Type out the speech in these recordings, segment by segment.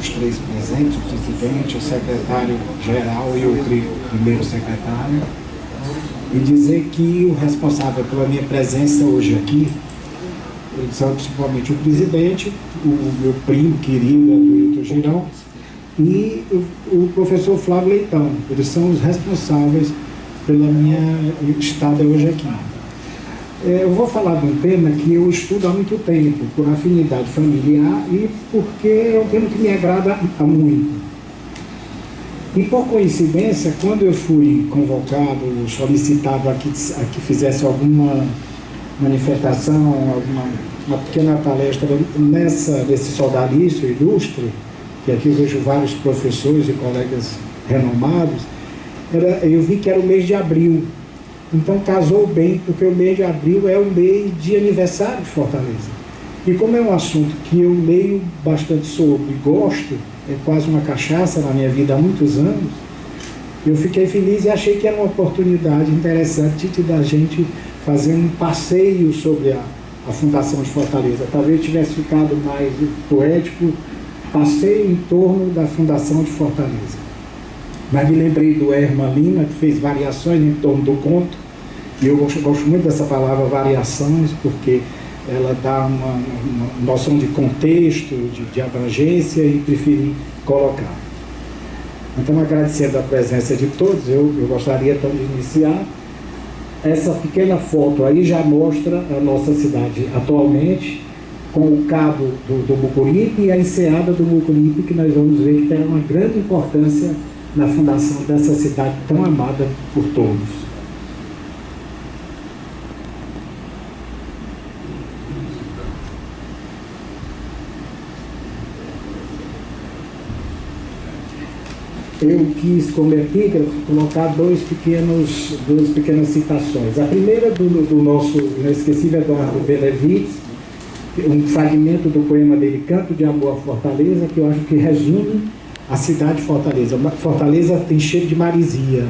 os três presentes, o presidente, o secretário-geral e o primeiro secretário, e dizer que o responsável pela minha presença hoje aqui, são principalmente o presidente, o meu primo querido, Aduilton Girão, e o professor Flávio Leitão. Eles são os responsáveis pela minha estada hoje aqui. Eu vou falar de um tema que eu estudo há muito tempo, por afinidade familiar e porque é um tema que me agrada há muito. E por coincidência, quando eu fui convocado, solicitado a que fizesse alguma manifestação, uma pequena palestra nesse soldadício ilustre, que aqui eu vejo vários professores e colegas renomados, eu vi que era o mês de abril. Então casou bem, porque o mês de abril é o mês de aniversário de Fortaleza. E como é um assunto que eu leio bastante sobre e gosto, é quase uma cachaça na minha vida há muitos anos, eu fiquei feliz e achei que era uma oportunidade interessante da gente fazer um passeio sobre a Fundação de Fortaleza. Talvez tivesse ficado mais poético, passeio em torno da Fundação de Fortaleza. Mas me lembrei do Herman Lima, que fez variações em torno do conto, e eu gosto muito dessa palavra variações, porque ela dá uma noção de contexto, de abrangência, e preferi colocar. Então, agradecendo a presença de todos, eu gostaria então de iniciar. Essa pequena foto aí já mostra a nossa cidade atualmente, com o cabo do Mucuripe e a enseada do Mucuripe, que nós vamos ver que tem uma grande importância na fundação dessa cidade tão amada por todos. Eu quis, como epígrafe, colocar duas pequenas citações. A primeira do nosso inesquecível Eduardo Benevides, um fragmento do poema dele, Canto de Amor à Fortaleza, que eu acho que resume a cidade de Fortaleza. Fortaleza tem cheiro de marisia.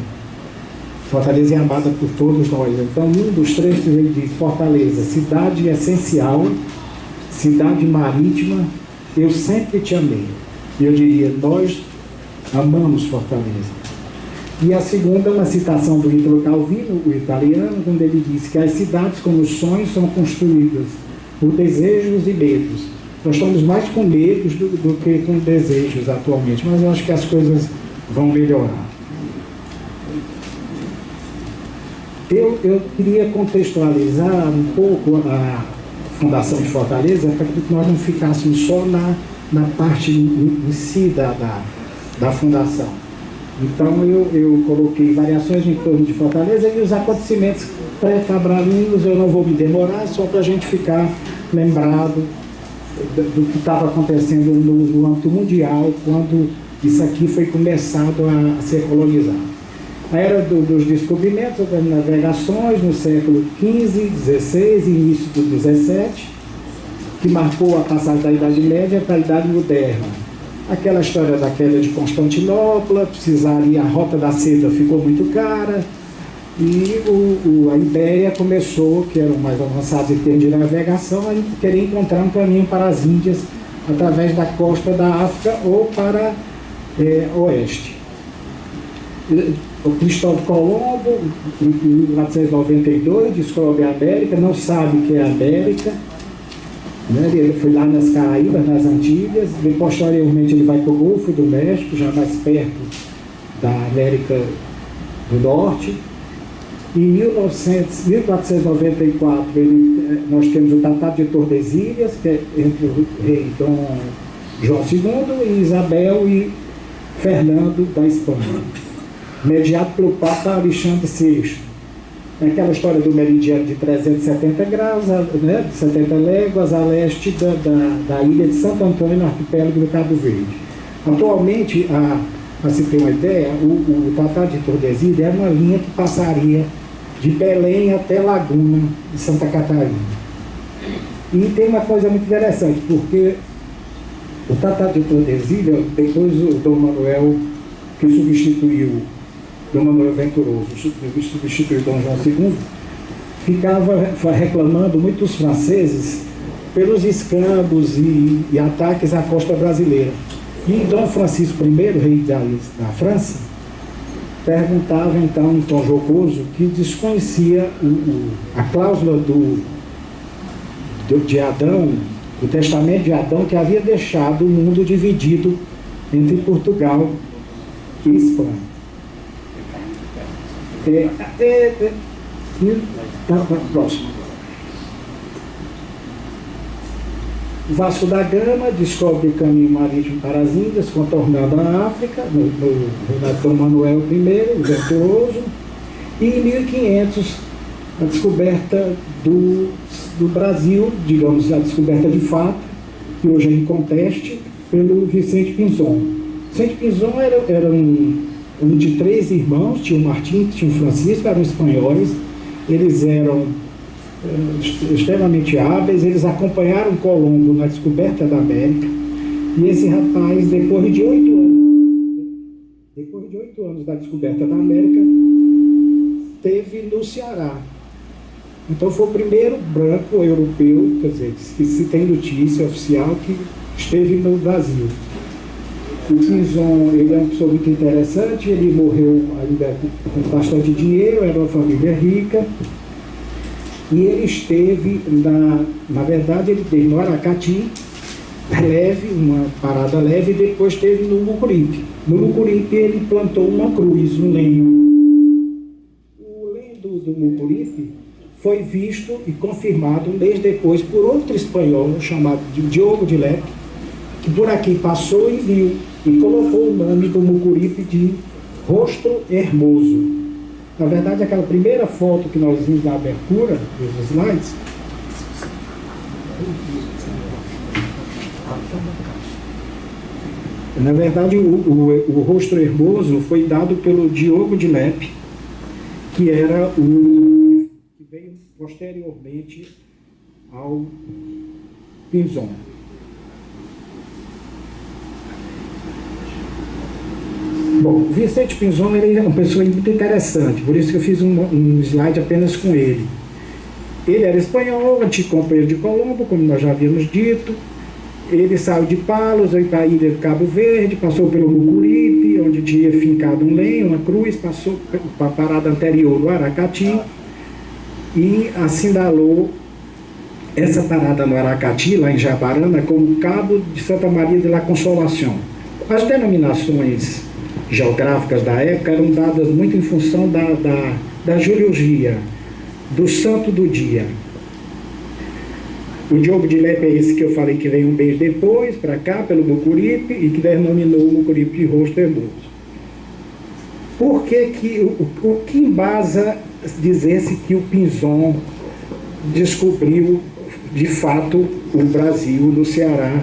Fortaleza é amada por todos nós. Então, um dos trechos ele diz: Fortaleza, cidade essencial, cidade marítima, eu sempre te amei. E eu diria, nós amamos Fortaleza. E a segunda é uma citação do Italo Calvino, o italiano, onde ele diz que as cidades como sonhos são construídas por desejos e medos. Nós estamos mais com medos do que com desejos atualmente, mas eu acho que as coisas vão melhorar. Eu queria contextualizar um pouco a Fundação de Fortaleza, para que nós não ficássemos só na parte em si da Fundação. Então eu coloquei variações em torno de Fortaleza e os acontecimentos pré-cabralinos. Eu não vou me demorar, só para a gente ficar lembrado do que estava acontecendo no âmbito mundial quando isso aqui foi começado a ser colonizado. A era dos descobrimentos, das navegações no século XV, XVI e início do XVII, que marcou a passagem da Idade Média para a Idade Moderna. Aquela história da queda de Constantinopla, precisaria, a rota da seda ficou muito cara, e a Ibéria começou, que eram mais avançados em termos de navegação, a querer encontrar um caminho para as Índias através da costa da África ou para oeste. O Cristóvão Colombo, em 1492, descobre a América, não sabe o que é a América, né? Ele foi lá nas Caraíbas, nas Antilhas, e posteriormente ele vai para o Golfo do México, já mais perto da América do Norte. Em 1494, nós temos o Tratado de Tordesilhas, que é entre o rei Dom João II e Isabel e Fernando da Espanha, mediado pelo Papa Alexandre VI. Aquela história do meridiano de 370 graus, né, 70 léguas a leste da ilha de Santo Antônio, no arquipélago do Cabo Verde. Atualmente, para se ter uma ideia, o Tratado de Tordesilhas é uma linha que passaria de Belém até Laguna, de Santa Catarina. E tem uma coisa muito interessante, porque o Tratado de Tordesilhas, depois o Dom Manuel, que substituiu Dom Manuel Venturoso, substituiu Dom João II, ficava reclamando, muitos franceses pelos escambos e ataques à costa brasileira. E Dom Francisco I, rei da França, perguntava então, em tom jocoso, que desconhecia a cláusula de Adão, o testamento de Adão, que havia deixado o mundo dividido entre Portugal e Espanha. Próximo. Vasco da Gama descobre o caminho marítimo para as Índias, contornando a África, no reinado Dom Manuel I, o Virtuoso, e em 1500 a descoberta do Brasil, digamos, a descoberta de fato, que hoje é em conteste, pelo Vicente Pinzon. Vicente Pinzon era um de 3 irmãos, tinha o Martim, tinha o Francisco, eram espanhóis, eles eram extremamente hábeis, eles acompanharam Colombo na descoberta da América, e esse rapaz, depois de 8 anos da descoberta da América, esteve no Ceará. Então foi o primeiro branco europeu, quer dizer, que se tem notícia oficial, que esteve no Brasil. O Pinzon, ele é uma pessoa muito interessante, ele morreu ainda com bastante dinheiro, era uma família rica, e ele esteve, na verdade, ele esteve no Aracati, leve, uma parada leve, e depois esteve no Mucuripe. No Mucuripe ele plantou uma cruz, um lenho. O lenho do Mucuripe foi visto e confirmado um mês depois por outro espanhol chamado Diogo de Lepe, que por aqui passou e viu, e colocou o nome do Mucuripe de Rostro Hermoso. Na verdade, aquela primeira foto que nós vimos na abertura dos slides, na verdade, o Rostro Hermoso foi dado pelo Diogo de Lepe, que era o que veio posteriormente ao Pinzon. Bom, Vicente Pinzon, ele é uma pessoa muito interessante, por isso que eu fiz um slide apenas com ele. Ele era espanhol, antigo companheiro de Colombo, como nós já havíamos dito. Ele saiu de Palos, veio para a ilha do Cabo Verde, passou pelo Mucuripe, onde tinha fincado um lenho, uma cruz, passou para a parada anterior do Aracati e assinalou essa parada no Aracati, lá em Jabarana, como Cabo de Santa Maria de la Consolação. As denominações geográficas da época eram dadas muito em função da geologia, do santo do dia. O Diogo de Lepe é esse que eu falei que veio um mês depois, para cá, pelo Mucuripe, e que denominou o Mucuripe de Rosto Hermoso. Por que o que embasa dizer-se que o Pinzon descobriu, de fato, o Brasil no Ceará?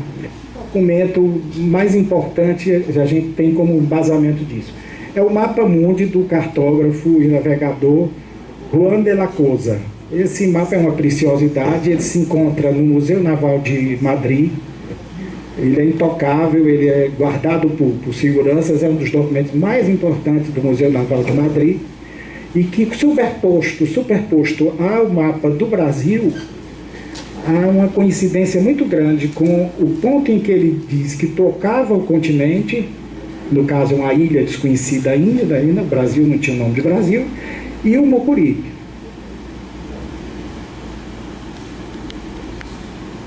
O documento mais importante a gente tem como embasamento disso é o Mapa Mundi do cartógrafo e navegador Juan de la Cosa. Esse mapa é uma preciosidade, ele se encontra no Museu Naval de Madrid, ele é intocável, ele é guardado por seguranças, é um dos documentos mais importantes do Museu Naval de Madrid, e que superposto ao mapa do Brasil, há uma coincidência muito grande com o ponto em que ele diz que tocava o continente, no caso uma ilha desconhecida ainda, o Brasil não tinha o nome de Brasil, e o Mucuripe.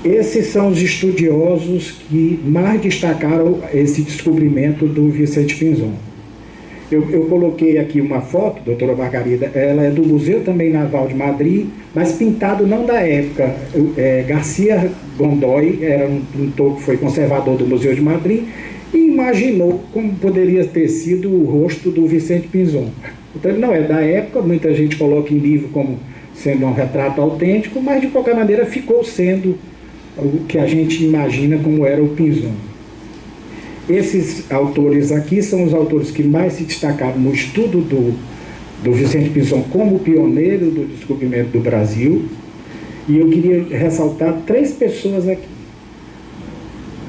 Esses são os estudiosos que mais destacaram esse descobrimento do Vicente Pinzon. Eu coloquei aqui uma foto, doutora Margarida, ela é do Museu também Naval de Madrid, mas pintado não da época. Garcia Godoy era um pintor que foi conservador do Museu de Madrid e imaginou como poderia ter sido o rosto do Vicente Pinzon. Então ele não é da época, muita gente coloca em livro como sendo um retrato autêntico, mas de qualquer maneira ficou sendo o que a gente imagina como era o Pinzon. Esses autores aqui são os autores que mais se destacaram no estudo do Vicente Pinzon como pioneiro do descobrimento do Brasil. E eu queria ressaltar 3 pessoas aqui.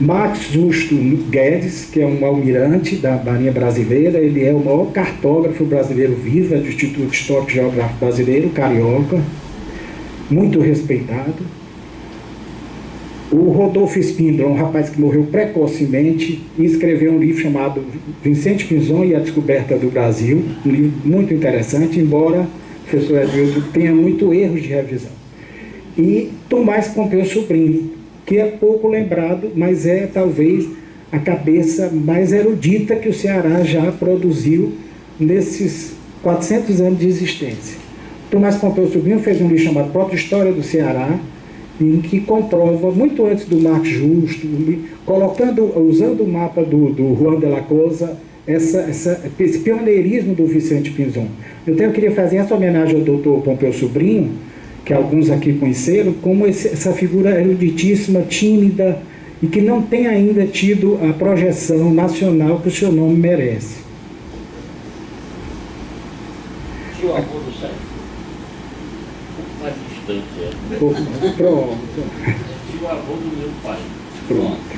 Max Justo Guedes, que é um almirante da Marinha Brasileira, ele é o maior cartógrafo brasileiro vivo, é do Instituto Histórico e Geográfico Brasileiro, carioca, muito respeitado. O Rodolfo Spindler, um rapaz que morreu precocemente, escreveu um livro chamado Vicente Pinzon e a Descoberta do Brasil, um livro muito interessante, embora o professor Edildo tenha muito erros de revisão. E Tomás Pompeu Sobrinho, que é pouco lembrado, mas é talvez a cabeça mais erudita que o Ceará já produziu nesses 400 anos de existência. Tomás Pompeu Sobrinho fez um livro chamado Proto-História do Ceará, em que comprova, muito antes do Marcos Justo, usando o mapa do Juan de la Cosa, esse pioneirismo do Vicente Pinzon. Então eu queria fazer essa homenagem ao doutor Pompeu Sobrinho, que alguns aqui conheceram, como essa figura eruditíssima, tímida, e que não tem ainda tido a projeção nacional que o seu nome merece. Tio avô do Sérgio? Mais distante, é. Pronto. Tio avô do meu pai.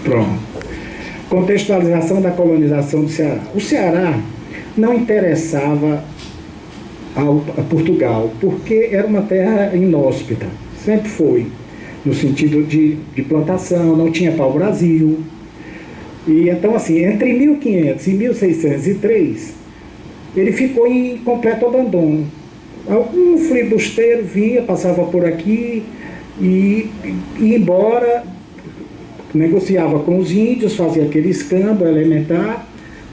Pronto. Contextualização da colonização do Ceará. O Ceará não interessava a Portugal, porque era uma terra inóspita, sempre foi, no sentido de plantação, não tinha pau-brasil. E então, assim, entre 1500 e 1603, ele ficou em completo abandono. Algum flibusteiro vinha, passava por aqui e ia embora, negociava com os índios, fazia aquele escambo elementar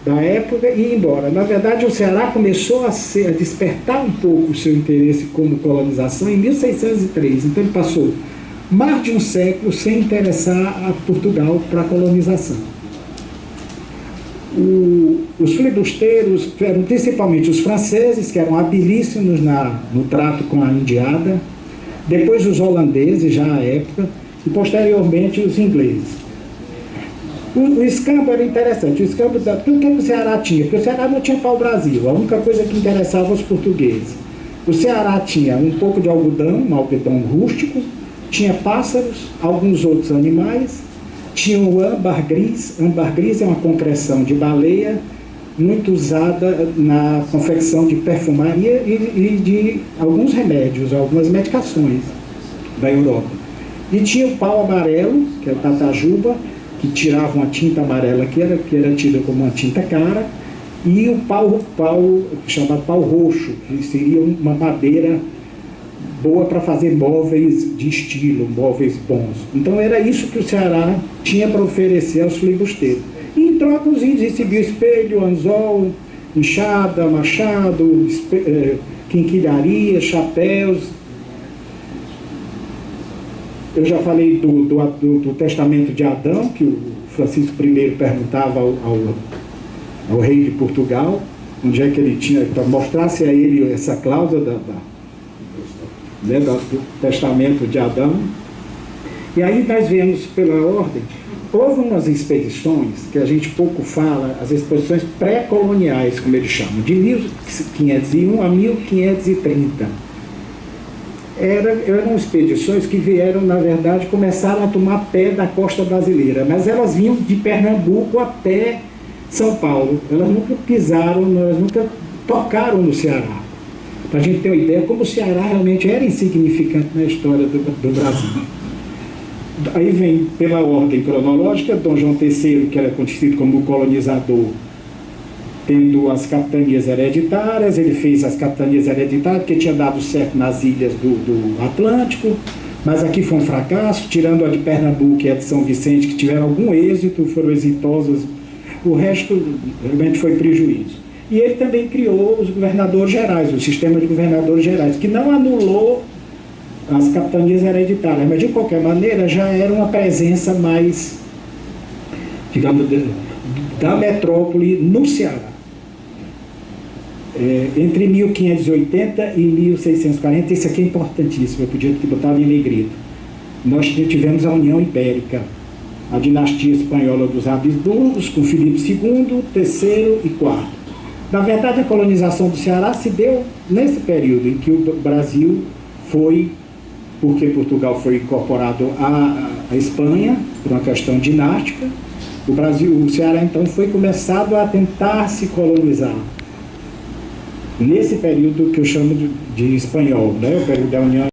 da época e ia embora. Na verdade, o Ceará começou a despertar um pouco o seu interesse como colonização em 1603. Então ele passou mais de um século sem interessar a Portugal para a colonização. Os filibusteiros eram principalmente os franceses, que eram habilíssimos no trato com a indiada, depois os holandeses, já à época, e posteriormente os ingleses. O escambo era interessante. O escambo, o que o Ceará tinha? Porque o Ceará não tinha pau-brasil, a única coisa que interessava os portugueses. O Ceará tinha um pouco de algodão, um algodão rústico, tinha pássaros, alguns outros animais, tinha o âmbar gris. Âmbar gris é uma concreção de baleia, muito usada na confecção de perfumaria e de alguns remédios, algumas medicações da Europa. E tinha o pau amarelo, que é o tatajuba, que tirava uma tinta amarela que era tida como uma tinta cara, e o pau chamado pau roxo, que seria uma madeira boa para fazer móveis de estilo, móveis bons. Então era isso que o Ceará tinha para oferecer aos filibusteiros. E em troca os índios recebiam espelho, anzol, enxada, machado, quinquilharia, chapéus. Eu já falei do testamento de Adão, que o Francisco I perguntava ao rei de Portugal, onde é que ele tinha, para mostrasse a ele essa cláusula do testamento de Adão. E aí nós vemos pela ordem, houve umas expedições que a gente pouco fala, as expedições pré-coloniais, como eles chamam, de 1501 a 1530. Eram expedições que vieram, na verdade, começaram a tomar pé da costa brasileira, mas elas vinham de Pernambuco até São Paulo. Elas nunca pisaram, elas nunca tocaram no Ceará. Para a gente ter uma ideia como o Ceará realmente era insignificante na história do Brasil. Aí vem, pela ordem cronológica, Dom João III, que era conhecido como colonizador, tendo as capitanias hereditárias. Ele fez as capitanias hereditárias porque tinha dado certo nas ilhas do Atlântico, mas aqui foi um fracasso, tirando a de Pernambuco e a de São Vicente, que tiveram algum êxito, foram exitosas, o resto realmente foi prejuízo. E ele também criou os governadores gerais, o sistema de governadores gerais, que não anulou as capitanias hereditárias, mas de qualquer maneira já era uma presença mais, digamos, da metrópole no Ceará. Entre 1580 e 1640, isso aqui é importantíssimo, eu podia ter botado em negrito. Nós tivemos a União Ibérica, a dinastia espanhola dos Habsburgos, com Filipe II, III e IV. Na verdade, a colonização do Ceará se deu nesse período em que o Brasil foi, porque Portugal foi incorporado à Espanha, por uma questão dinástica, o Ceará então foi começado a tentar se colonizar. Nesse período que eu chamo de espanhol, né? O período da União